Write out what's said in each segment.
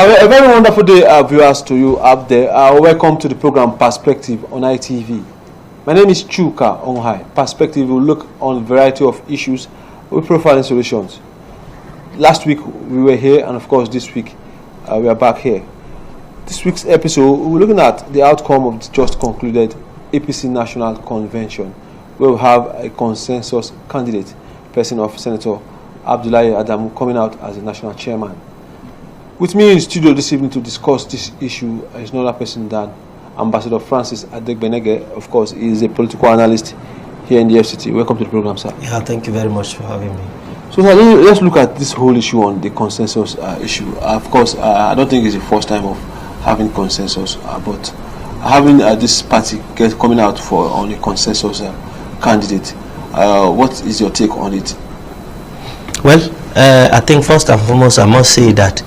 A very wonderful day, viewers, to you up there. Welcome to the program Perspective on ITV. My name is Chuka Onghai. Perspective will look on a variety of issues with profiling solutions. Last week we were here, and of course this week we are back here. This week's episode we're looking at the outcome of the just concluded APC National Convention, where we have a consensus candidate, person of Senator Abdullahi Adamu, coming out as the national chairman. With me in studio this evening to discuss this issue is no other person than Ambassador Francis Adegbenege. Of course, he is a political analyst here in the FCT. Welcome to the program, sir. Yeah, thank you very much for having me. So, sir, let's look at this whole issue on the consensus issue. Of course, I don't think it's the first time of having consensus, but having this party coming out on a consensus candidate, what is your take on it? Well, I think first and foremost I must say that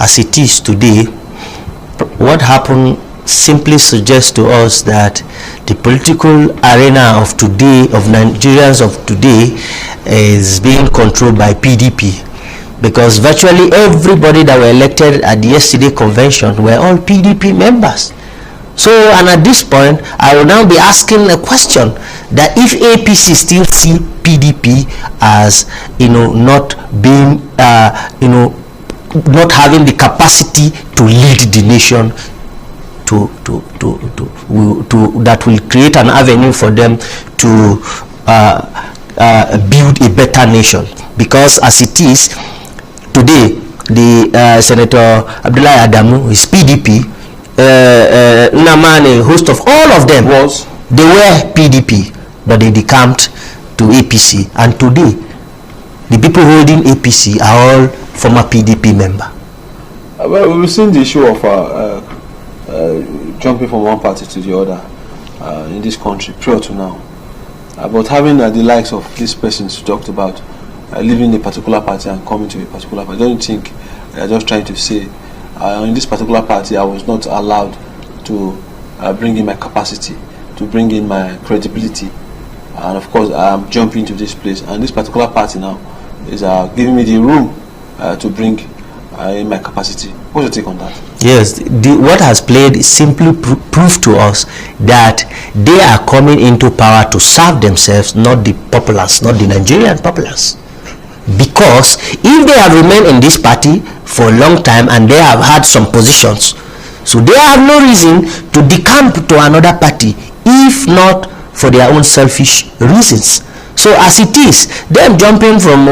as it is today, what happened simply suggests to us that the political arena of today, of Nigerians of today, is being controlled by PDP, because virtually everybody that were elected at the yesterday convention were all PDP members. So, and at this point, I will now be asking a question that if APC still see PDP as, not being, not having the capacity to lead the nation, that will create an avenue for them to build a better nation. Because as it is today, the Senator Abdullahi Adamu is PDP. Namane, host of all of them, they were PDP, but they decamped to APC, and today the people holding APC are all former PDP member. Well, we've seen the issue of jumping from one party to the other in this country prior to now, but having the likes of these persons who talked about leaving a particular party and coming to a particular party. I don't think they're just trying to say in this particular party I was not allowed to bring in my capacity, to bring in my credibility, and of course I'm jumping to this place, and this particular party now is giving me the room to bring in my capacity. What's your take on that? Yes, what has played is simply proof to us that they are coming into power to serve themselves, not the populace, not the Nigerian populace. Because if they have remained in this party for a long time and they have had some positions, so they have no reason to decamp to another party, if not for their own selfish reasons. So as it is, them jumping from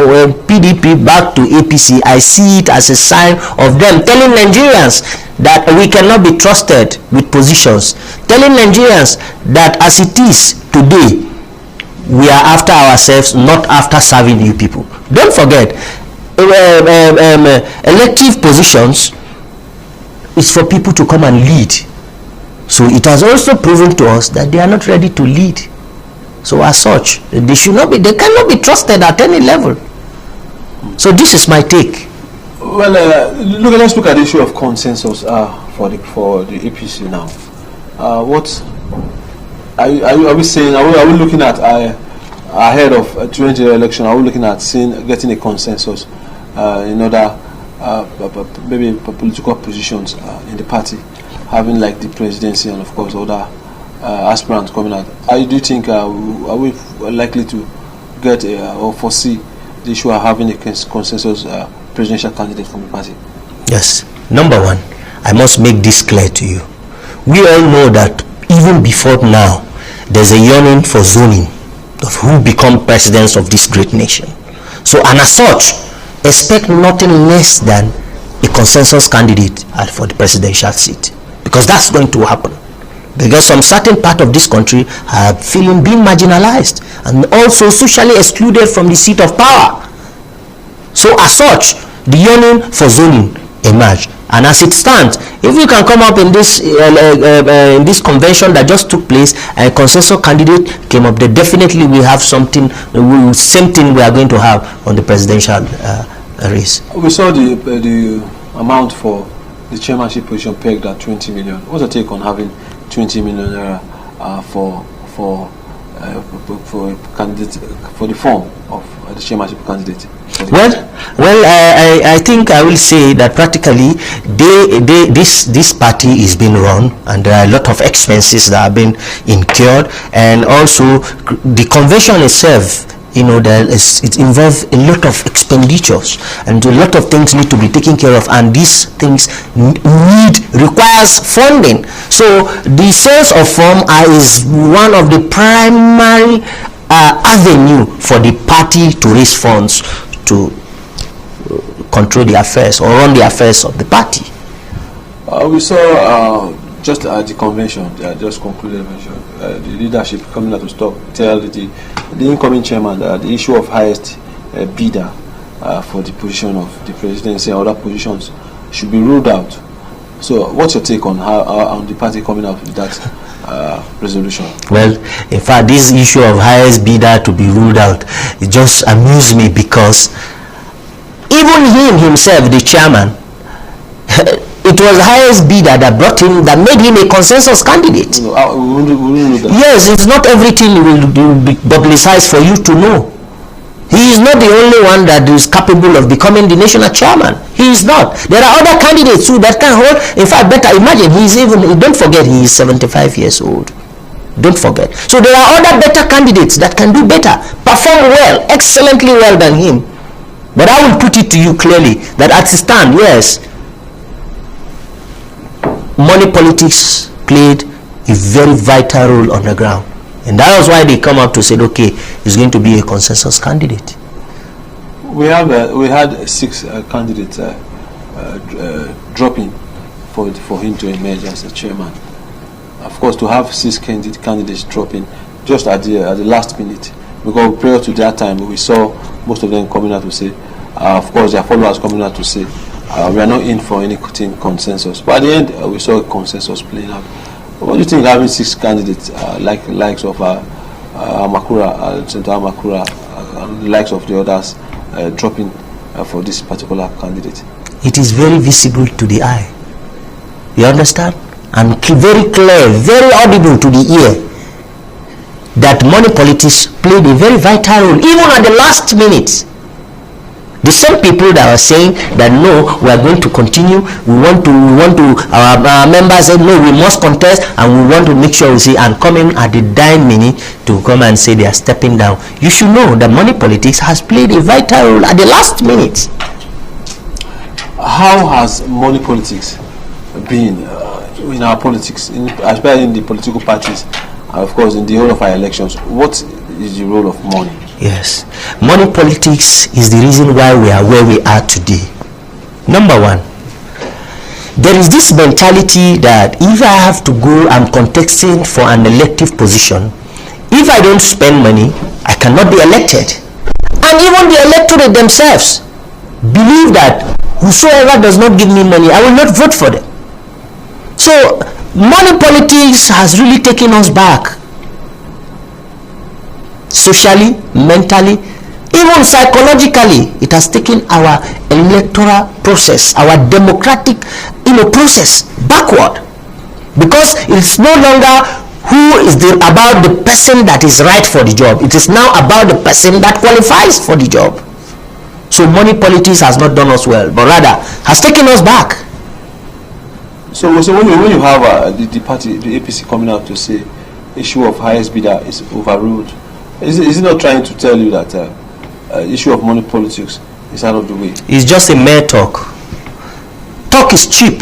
PDP back to APC, I see it as a sign of them telling Nigerians that we cannot be trusted with positions, telling Nigerians that as it is today, we are after ourselves, not after serving you people. Don't forget, elective positions is for people to come and lead. So it has also proven to us that they are not ready to lead. So as such, they cannot be trusted at any level. So this is my take. Well, let's look at the issue of consensus for the APC now. What are we saying? Are we looking at ahead of 2020 election? Are we looking at getting a consensus in other maybe political positions in the party, having like the presidency and of course other aspirants coming out? Do you think are we likely to get or foresee the issue of having a consensus presidential candidate from the party? Yes. Number one, I must make this clear to you. We all know that even before now, there's a yearning for zoning of who become presidents of this great nation. So, and as such, expect nothing less than a consensus candidate for the presidential seat, because that's going to happen. Because some certain part of this country are feeling being marginalized and also socially excluded from the seat of power. So, as such, the yearning for zoning emerged. And as it stands, if we can come up in this convention that just took place, a consensus candidate came up, then definitely we have something, same thing we are going to have on the presidential race. We saw the amount for the chairmanship position pegged at 20 million. What's your take on having 20 million for for candidate for the form of the chairmanship candidate? I think I will say that practically this party is being run, and there are a lot of expenses that have been incurred, and also the convention itself, it involves a lot of expenditures, and a lot of things need to be taken care of, and these things requires funding. So the sales of form is one of the primary avenue for the party to raise funds to control the affairs or run the affairs of the party. We saw just at the convention, just concluded the leadership coming out to tell the incoming chairman that the issue of highest bidder for the position of the presidency and other positions should be ruled out. So what's your take on how on the party coming out with that resolution? Well, in fact, this issue of highest bidder to be ruled out, it just amused me, because even him himself, the chairman, it was the highest bidder that made him a consensus candidate. Yes, it's not everything will be publicized for you to know. He is not the only one that is capable of becoming the national chairman. He is not. There are other candidates too that can hold. In fact, better imagine, don't forget, he is 75 years old. Don't forget. So there are other better candidates that can do better, perform well, excellently well than him. But I will put it to you clearly that at the stand, yes, money politics played a very vital role on the ground. And that was why they come up to say, okay, he's going to be a consensus candidate. We had 6 candidates dropping for him to emerge as a chairman. Of course, to have 6 candidates dropping just at the last minute, because prior to that time we saw most of them coming out to say, of course their followers coming out to say, we are not in for any consensus. But at the end, we saw a consensus playing out. What do you think having 6 candidates likes of Amakura, Senator Amakura, and the likes of the others dropping for this particular candidate? It is very visible to the eye. You understand? And very clear, very audible to the ear that money politics played a very vital role, even at the last minute. The same people that are saying that no, we are going to continue, our members said no, we must contest, and we want to make sure we see, and coming at the dying minute to come and say they are stepping down. You should know that money politics has played a vital role at the last minute. How has money politics been in our politics, especially in the political parties, and of course in the whole of our elections? What is the role of money? Yes, money politics is the reason why we are where we are today. Number one, there is this mentality that if I have to go, I'm contesting for an elective position. If I don't spend money, I cannot be elected. And even the electorate themselves believe that whosoever does not give me money, I will not vote for them. So money politics has really taken us back. Socially, mentally, even psychologically, it has taken our electoral process, our democratic process backward, because it's no longer about the person that is right for the job. It is now about the person that qualifies for the job. So money politics has not done us well, but rather has taken us back. So when you have the party, the APC, coming out to say issue of highest bidder is overruled, is it not trying to tell you that issue of money politics is out of the way? It's just a mere talk. Talk is cheap.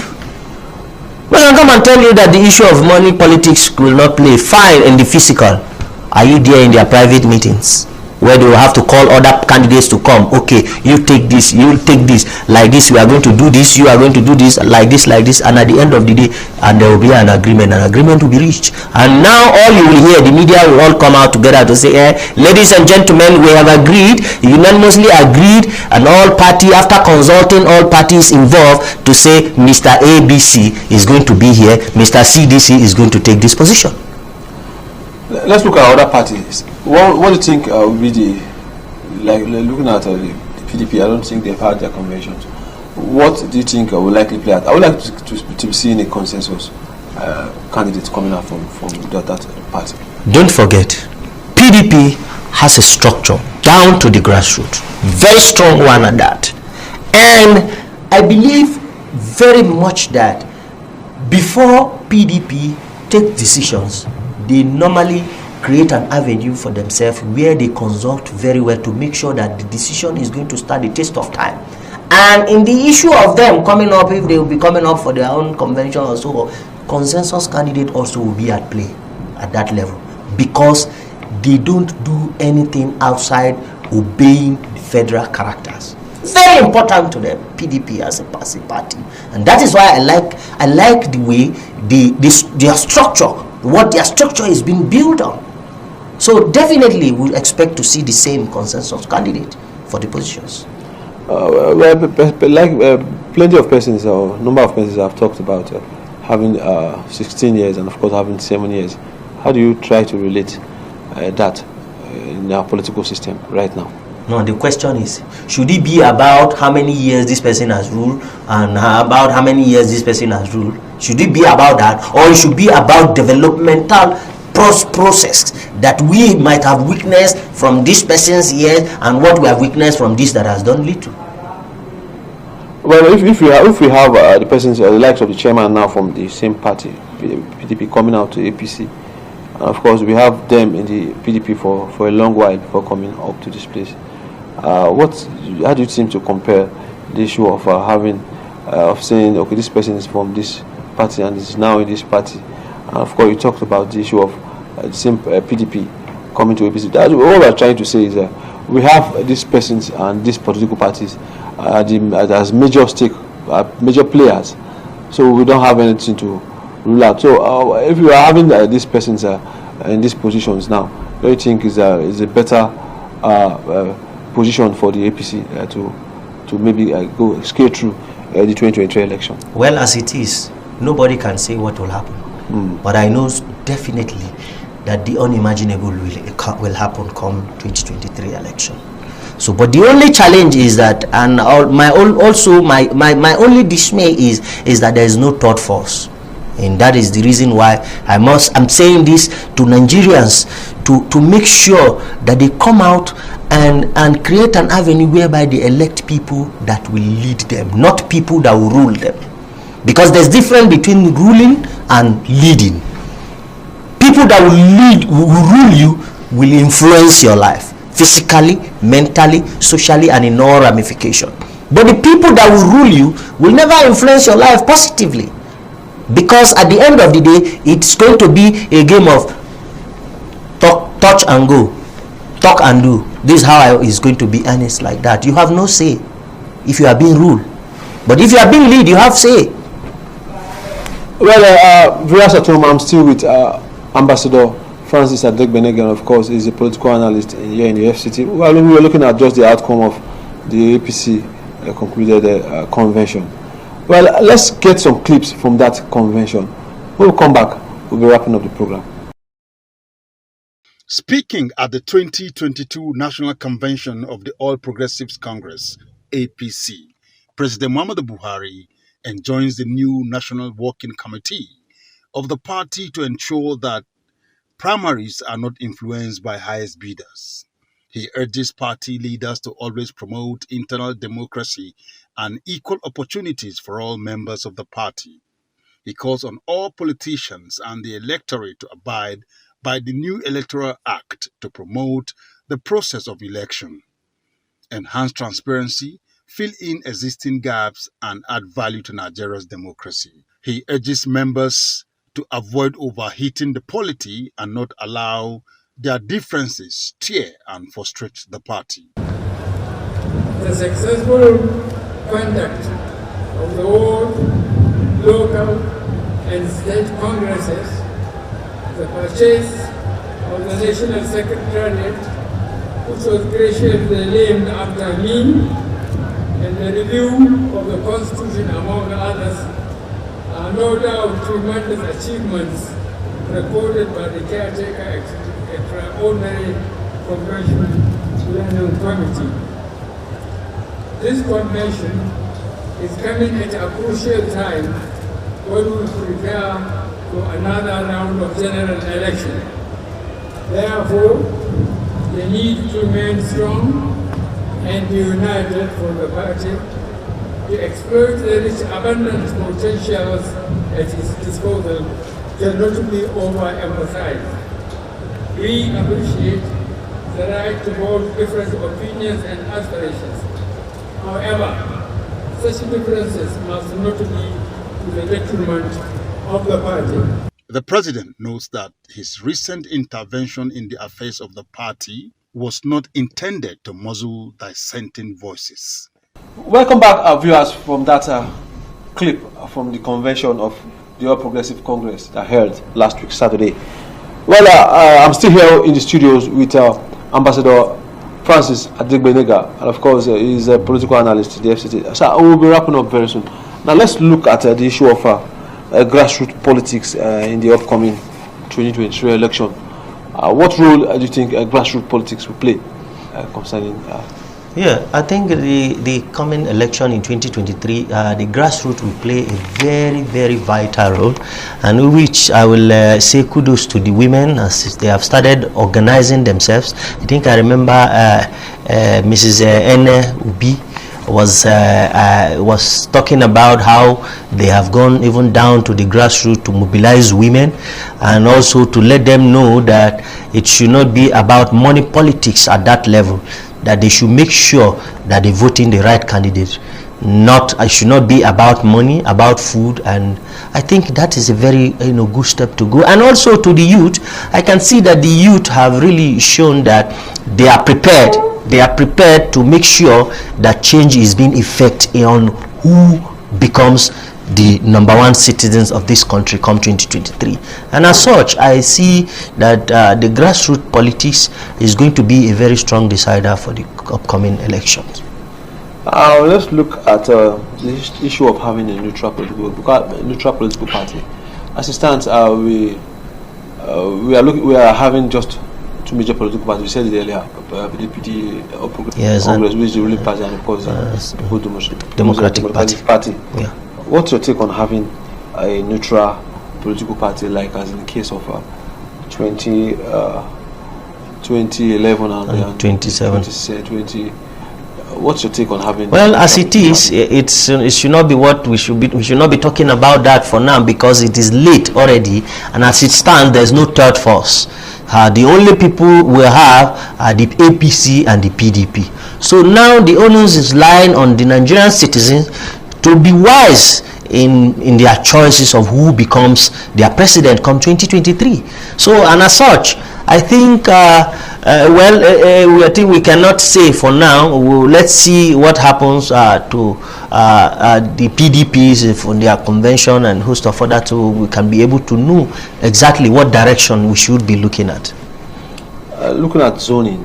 When I come and tell you that the issue of money politics will not play fine in the physical, are you there in their private meetings where they will have to call other candidates to come? Okay, you take this, you take this, like this, we are going to do this, you are going to do this, like this, and at the end of the day, and there will be an agreement will be reached. And now all you will hear, the media will all come out together to say, ladies and gentlemen, we have agreed, unanimously agreed, and all party, after consulting all parties involved, to say Mr. ABC is going to be here, Mr. CDC is going to take this position. Let's look at other parties. What do you think will be looking at the PDP? I don't think they've had their conventions. What do you think will likely play out? I would like to see a consensus candidate coming out from that party. Don't forget, PDP has a structure down to the grassroots, very strong one at that. And I believe very much that before PDP take decisions, they normally create an avenue for themselves where they consult very well to make sure that the decision is going to stand the test of time. And in the issue of them coming up, if they will be coming up for their own convention or so, consensus candidate also will be at play at that level, because they don't do anything outside obeying the federal characters. Very important to them, PDP as a passive party. And that is why I like the way their structure, what their structure is being built on. So definitely we'll expect to see the same consensus candidate for the positions. Plenty of persons, or number of persons have talked about having 16 years and of course having 7 years. How do you try to relate that in our political system right now? No, the question is, should it be about how many years this person has ruled and about how many years this person has ruled? Should it be about that, or it should be about developmental process that we might have witnessed from this person's years and what we have witnessed from this that has done little? Well, if we have the persons, the likes of the chairman now from the same party, PDP, coming out to APC, and of course we have them in the PDP for a long while before coming up to this place. How do you seem to compare the issue of of saying, okay, this person is from this party and is now in this party, and of course you talked about the issue of the same PDP coming to APC. That's all we're trying to say is that we have these persons and these political parties as major major players, so we don't have anything to rule out. So if you are having these persons in these positions now, do you think is a better position for the APC to maybe go scale through the 2023 election? Well, as it is, nobody can say what will happen. But I know definitely that the unimaginable will happen come 2023 election. So, but the only challenge is that, and my only dismay is that there is no third force, and that is the reason why I'm saying this to Nigerians to make sure that they come out and create an avenue whereby they elect people that will lead them, not people that will rule them, because there's difference between ruling and leading. People that will rule you will influence your life physically, mentally, socially, and in all ramifications. But the people that will rule you will never influence your life positively, because at the end of the day, it's going to be a game of touch and go, talk and do. This is how it's going to be, and it's like that. You have no say if you are being ruled, but if you are being led, you have say. Well, viewers at home, I'm still with Ambassador Francis Adegbenege, and of course is a political analyst here in the FCT. Well, we were looking at just the outcome of the APC concluded convention. Well, let's get some clips from that convention. When we come back, we'll be wrapping up the program. Speaking at the 2022 National Convention of the All Progressives Congress, APC, President Muhammadu Buhari enjoins the new National Working Committee of the party to ensure that primaries are not influenced by highest bidders. He urges party leaders to always promote internal democracy and equal opportunities for all members of the party. He calls on all politicians and the electorate to abide by the new Electoral Act to promote the process of election, enhance transparency, fill in existing gaps, and add value to Nigeria's democracy. He urges members to avoid overheating the polity and not allow their differences tear and frustrate the party. The successful conduct of the all local and state congresses, the purchase of the National Secretariat, which was graciously named after me, and the review of the Constitution, among others, are no doubt tremendous achievements recorded by the caretaker extraordinary Convention Plenum Committee. This convention is coming at a crucial time when we prepare for another round of general election. Therefore, the need to remain strong and be united for the party to exploit the rich abundant potentials at its disposal cannot be overemphasized. We appreciate the right to hold different opinions and aspirations. However, such differences must not be to the detriment of the party. The president notes that his recent intervention in the affairs of the party was not intended to muzzle dissenting voices. Welcome back, our viewers, from that clip from the convention of the All Progressive Congress that held last week, Saturday. Well, I'm still here in the studios with Ambassador Francis Adegbenega, and of course, he's a political analyst at the FCT. So we will be wrapping up very soon. Now, let's look at the issue of grassroots politics in the upcoming 2023 election. What role do you think grassroots politics will play concerning? Yeah, I think the coming election in 2023, the grassroots will play a very, very vital role, and which I will say kudos to the women as they have started organizing themselves. I think I remember Mrs. Ene Ubi was talking about how they have gone even down to the grassroots to mobilize women, and also to let them know that it should not be about money politics at that level, that they should make sure that they vote in the right candidate. It should not be about money, about food, and I think that is a very good step to go. And also to the youth, I can see that the youth have really shown that they are prepared. They are prepared to make sure that change is being effected on who becomes the #1 citizens of this country come 2023. And as such, I see that the grassroots politics is going to be a very strong decider for the upcoming elections. Let's look at the issue of having a neutral political party. As it stands, we are having just two major political parties. We said it earlier, PDP, Congress, which is the ruling party, and of course the Democratic Party. Yeah. What's your take on having a neutral political party, like as in the case of 2011 and 2017? What's your take on having? Well, as it is, it should not be what we should be. We should not be talking about that for now, because it is late already, and as it stands, there's no third force. The only people we have are the APC and the PDP. So now the onus is lying on the Nigerian citizens to be wise in their choices of who becomes their president come 2023. So, and as such, I think I think we cannot say for now. Let's see what happens to the PDPs from their convention and host of other, so we can be able to know exactly what direction we should be looking at. Looking at zoning,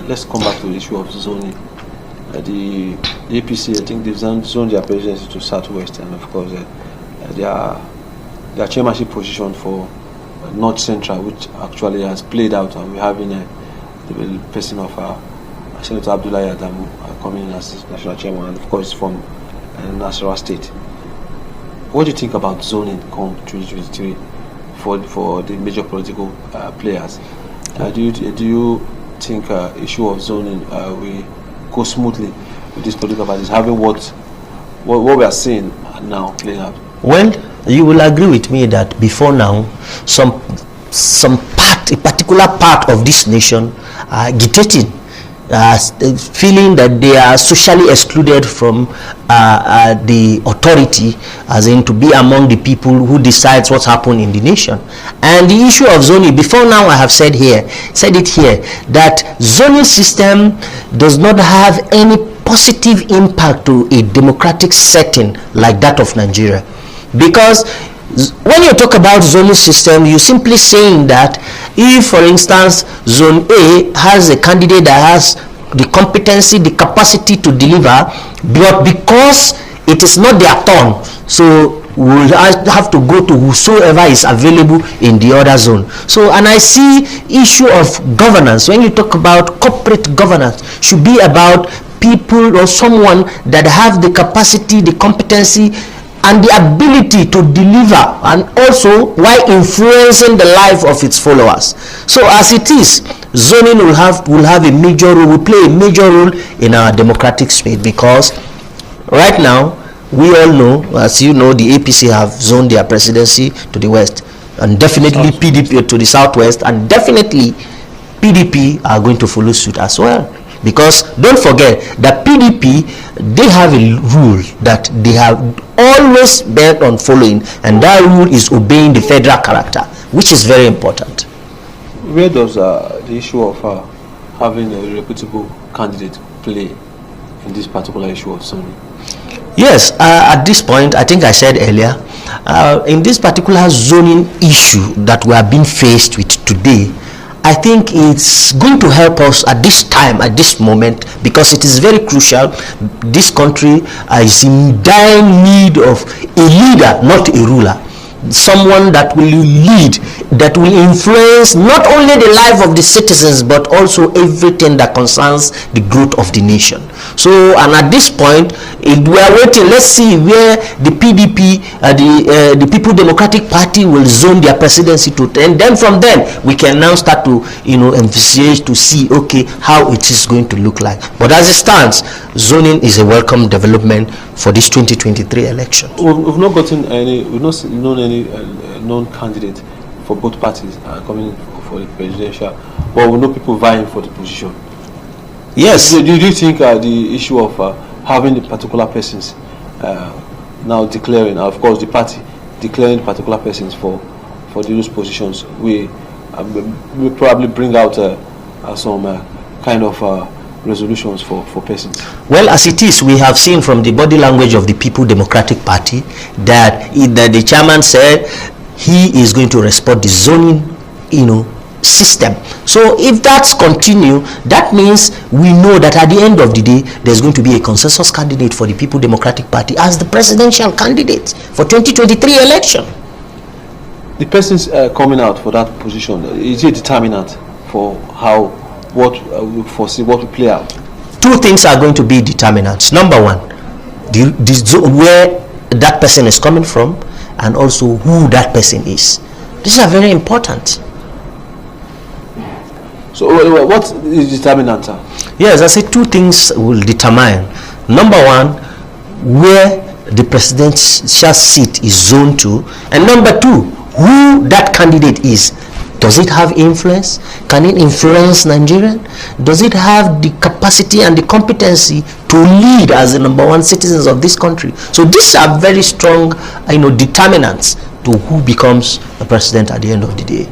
let's come back to the issue of zoning. The APC, I think they've zoned their presidency to Southwest, and of course their chairmanship position for North Central, which actually has played out, and we're having the person of Senator Abdullahi Adamu coming in as national chairman, and of course from Nasarawa State. What do you think about zoning come 2023 for the major political players? Do you think issue of zoning will go smoothly with these political parties, having what we are seeing now playing out? Well, you will agree with me that before now, a particular part of this nation are agitating, feeling that they are socially excluded from the authority, as in to be among the people who decides what's happening in the nation. And the issue of zoning, before now I have said it here, that zoning system does not have any positive impact to a democratic setting like that of Nigeria. Because when you talk about zoning system, you're simply saying that if, for instance, zone A has a candidate that has the competency, the capacity to deliver, but because it is not their turn, so we'll have to go to whosoever is available in the other zone. So, and I see issue of governance, when you talk about corporate governance, should be about people or someone that have the capacity, the competency and the ability to deliver, and also while influencing the life of its followers. So as it is, zoning will have a major role, will play a major role in our democratic space, because right now we all know, as you know, the APC have zoned their presidency to the west, and definitely PDP to the southwest, and definitely PDP are going to follow suit as well. Because don't forget that PDP, they have a rule that they have always bent on following, and that rule is obeying the federal character, which is very important. Where does the issue of having a reputable candidate play in this particular issue of zoning? Yes, at this point, I think I said earlier, in this particular zoning issue that we are being faced with today, I think it's going to help us at this time, at this moment, because it is very crucial. This country is in dire need of a leader, not a ruler. Someone that will lead, that will influence not only the life of the citizens, but also everything that concerns the growth of the nation. So, and at this point, we are waiting. Let's see where the PDP, the People Democratic Party, will zone their presidency to, and then from then we can now start to, envisage to see, okay, how it is going to look like. But as it stands, zoning is a welcome development for this 2023 election. We've not gotten any, we've not known any known candidate for both parties coming for the presidential, but we know people vying for the position. Yes. Do you think the issue of having the particular persons now declaring, of course, the party declaring particular persons for those positions, we probably bring out some kind of resolutions for persons? Well, as it is, we have seen from the body language of the People Democratic Party that the chairman said he is going to respect the zoning, system. So if that's continue, that means we know that at the end of the day, there's going to be a consensus candidate for the People Democratic Party as the presidential candidate for 2023 election. The persons coming out for that position, is it determinant for what we foresee, what will play out? Two things are going to be determinants. Number one, where that person is coming from, and also who that person is. These are very important. So what is determinant? Yes, I say two things will determine. Number one, where the presidential seat is zoned to, and number two, who that candidate is. Does it have influence? Can it influence Nigeria? Does it have the capacity and the competency to lead as the number one citizens of this country? So these are very strong, determinants to who becomes the president at the end of the day.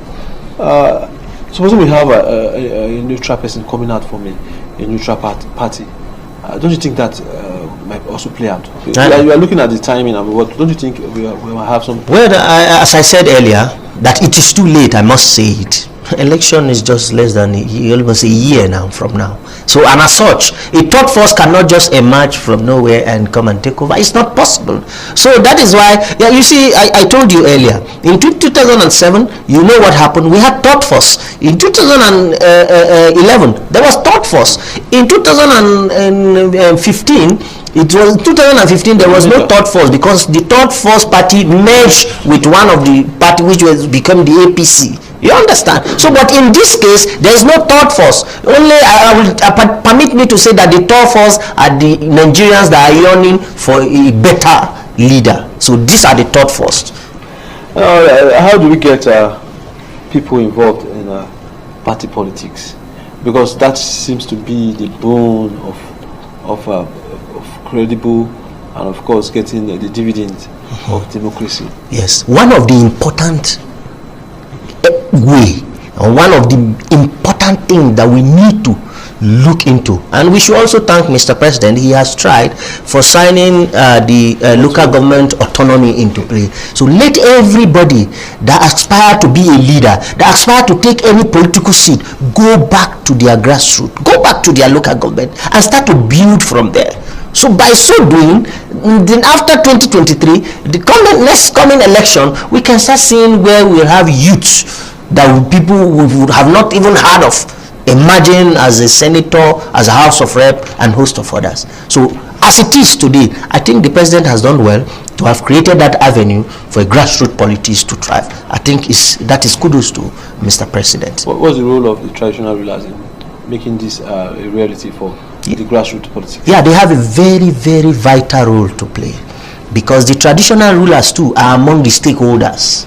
Supposing we have a neutral person coming out from a neutral party, don't you think that might also play out? You are looking at the timing, and what don't you think we will have some? Well, as I said earlier, that it is too late. I must say it. Election is just less than almost a year now from now. So, and as such, a third force cannot just emerge from nowhere and come and take over. It's not possible. So that is why, you see, I told you earlier, in 2007, you know what happened. We had third force. In 2011, there was third force. In 2015, it was 2015. There was no third force because the third force party merged with one of the party which was become the APC. You understand? So, but in this case, there is no third force. Only permit me to say that the third force are the Nigerians that are yearning for a better leader. So these are the third force. How do we get people involved in party politics? Because that seems to be the bone of credible and, of course, getting the dividend of democracy. Yes, one of the important way, and one of the important things that we need to look into, and we should also thank Mr. President. He has tried for signing the local government autonomy into play. So let everybody that aspire to be a leader, that aspire to take any political seat, go back to their grassroots, go back to their local government and start to build from there. So by so doing, then after 2023, the next coming election, we can start seeing where we'll have youths that people would have not even heard of emerging as a senator, as a House of Rep, and host of others. So as it is today, I think the president has done well to have created that avenue for grassroots politics to thrive. I think that is kudos to Mr. President. What was the role of the traditional rulers in making this a reality for the grassroots politics? Yeah, they have a very, very vital role to play, because the traditional rulers too are among the stakeholders.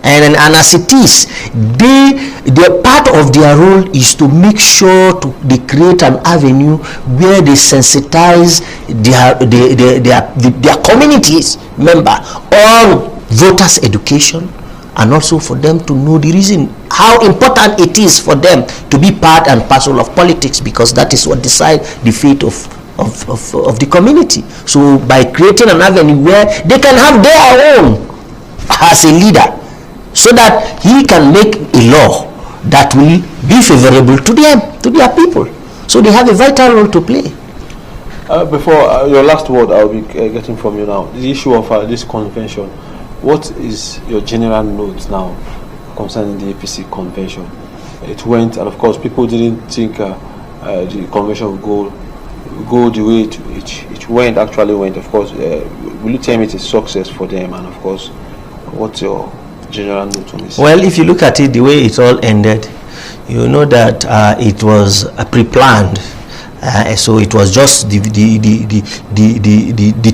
And as it is, the part of their role is to make sure they create an avenue where they sensitize their communities member on voters' education, and also for them to know the reason how important it is for them to be part and parcel of politics, because that is what decides the fate of the community. So by creating an avenue where they can have their own as a leader, so that he can make a law that will be favorable to them, to their people. So they have a vital role to play. Before your last word, I'll be getting from you now. The issue of this convention. What is your general note now concerning the APC convention? It went, and of course, people didn't think the convention would go the way it went. Actually, went. Of course, will you tell me it's a success for them? And of course, what's your general note on this? Well, if you look at it, the way it all ended, you know that it was pre-planned. So it was just the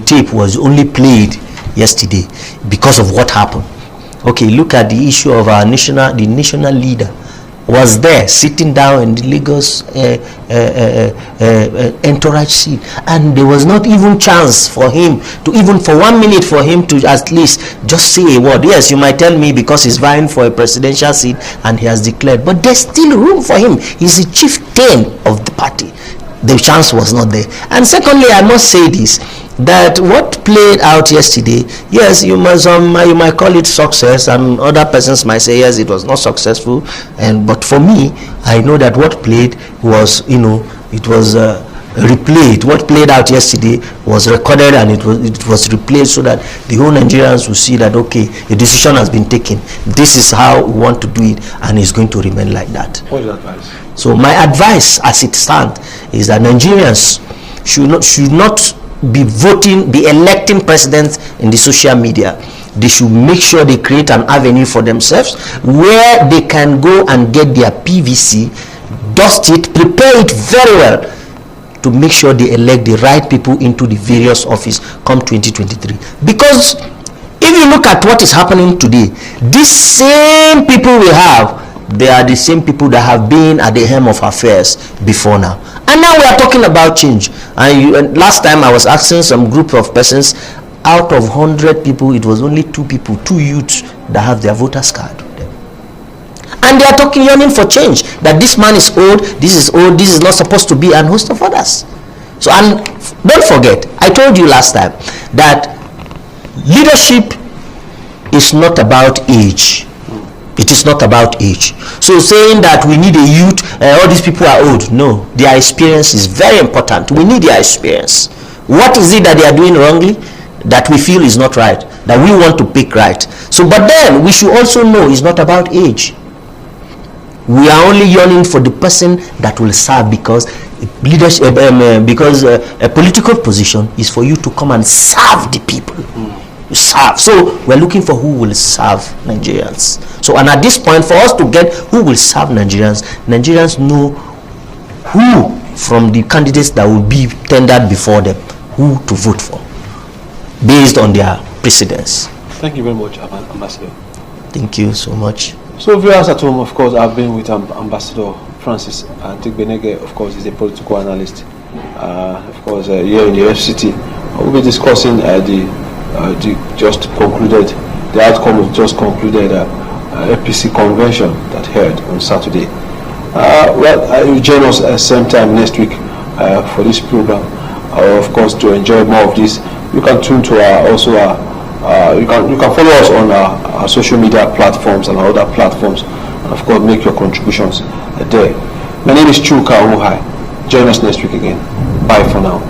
tape was only played yesterday because of what happened. Okay, look at the issue of the national leader was there sitting down in the Lagos entourage seat, and there was not even chance for him to, even for 1 minute, for him to at least just say a word. Yes, you might tell me because he's vying for a presidential seat and he has declared, but there's still room for him. He's the chieftain of the party. The chance was not there. And secondly, I must say this, that what played out yesterday, yes, you might call it success, and other persons might say yes, it was not successful. But for me, I know that what played was, it was replayed. What played out yesterday was recorded, and it was replayed, so that the whole Nigerians will see that, okay, a decision has been taken. This is how we want to do it, and it's going to remain like that. What is your advice? So my advice, as it stands, is that Nigerians should not be electing presidents in the social media. They should make sure they create an avenue for themselves where they can go and get their PVC, dust it, prepare it very well, to make sure they elect the right people into the various office come 2023. Because if you look at what is happening today, these same people we have, they are the same people that have been at the helm of affairs before now. And now we are talking about change. And last time I was asking some group of persons, out of 100 people, it was only 2 people, 2 youths that have their voters card. And they are talking, yearning for change, that this man is old, this is not supposed to be, and host of others. So, and don't forget, I told you last time that leadership is not about age. It is not about age. So saying that we need a youth, all these people are old, no, their experience is very important. We need their experience. What is it that they are doing wrongly that we feel is not right, that we want to pick right? So, but then we should also know it's not about age. We are only yearning for the person that will serve, because leadership, a political position is for you to come and serve the people. Serve. So we're looking for who will serve Nigerians. So, and at this point, for us to get who will serve Nigerians know who from the candidates that will be tendered before them, who to vote for, based on their precedence. Thank you very much, Ambassador. Thank you so much. So viewers at home, of course, I've been with Ambassador Francis Tigbenege. Of course, he's a political analyst. Of course, here in the FCT, we'll be discussing the outcome of just concluded APC convention that held on Saturday. You join us same time next week for this program. Of course, to enjoy more of this, you can tune to you can follow us on our social media platforms and our other platforms, and of course make your contributions there. My name is Chuka Onghai. Join us next week again. Bye for now.